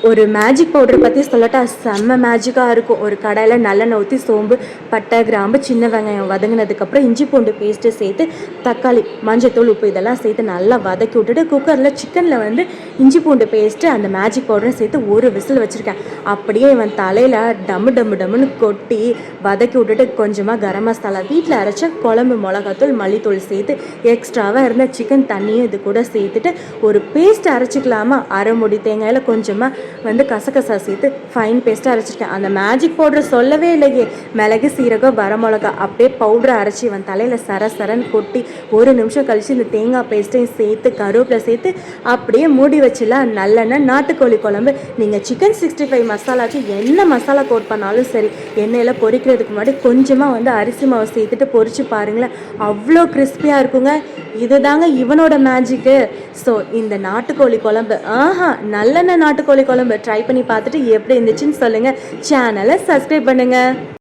ஒரு magic powder பற்றி சொல்லட்டா, செம்ம மேஜிக்காக இருக்கும். ஒரு கடாயில் நல்லெண்ணெய் ஊற்றி சோம்பு, பட்டை, கிராம்பு, சின்ன வெங்காயம் வதங்கினதுக்கப்புறம் இஞ்சி பூண்டு பேஸ்ட்டு சேர்த்து, தக்காளி, மஞ்சத்தூள், உப்பு இதெல்லாம் சேர்த்து நல்லா வதக்கி விட்டுட்டு குக்கரில் சிக்கனில் வந்து இஞ்சி பூண்டு பேஸ்ட்டு அந்த மேஜிக் பவுடரும் சேர்த்து ஒரு விசில் வச்சுருக்கேன். அப்படியே இவன் தலையில் டம்மு டம்மு டம்முன்னு கொட்டி வதக்கி விட்டுட்டு கொஞ்சமாக கரம் மசாலா, வீட்டில் அரைச்ச குழம்பு மிளகாத்தூள், மல்லித்தூள் சேர்த்து எக்ஸ்ட்ராவாக இருந்த சிக்கன் தண்ணியும் இது கூட சேர்த்துட்டு ஒரு பேஸ்ட் அரைச்சிக்கலாமா, அரை முடி தேங்காயில் கொஞ்சமாக வந்து கசகசா சேர்த்து ஃபைன் பேஸ்ட்டாக அரைச்சிருக்கேன். அந்த மேஜிக் பவுடர் சொல்லவே இல்லையே, மிளகு, சீரகம், வரமிளகா அப்படியே பவுடரை அரைச்சி இவன் தலையில் சரன்னு கொட்டி ஒரு நிமிஷம் கழித்து இந்த தேங்காய் பேஸ்ட்டையும் சேர்த்து கருவேப்பிலை சேர்த்து அப்படியே மூடி வச்சிடலாம். நல்லெண்ணெய் நாட்டுக்கோழி குழம்பு. நீங்கள் சிக்கன் 65 மசாலாச்சு என்ன மசாலா கோட் பண்ணாலும் சரி, எண்ணெயில் பொரிக்கிறதுக்கு முன்னாடி கொஞ்சமாக வந்து அரிசி மாவு சேர்த்துட்டு பொரிச்சு பாருங்களேன், அவ்வளோ கிறிஸ்பியாக இருக்குங்க. இதுதாங்க இவனோட மேஜிக்கு. ஸோ இந்த நாட்டுக்கோழி குழம்பு, நல்லெண்ணெய் நாட்டுக்கோழி குழம்பு ட்ரை பண்ணி பார்த்துட்டு எப்படி இருந்துச்சுன்னு சொல்லுங்கள். சேனலை சப்ஸ்கிரைப் பண்ணுங்கள்.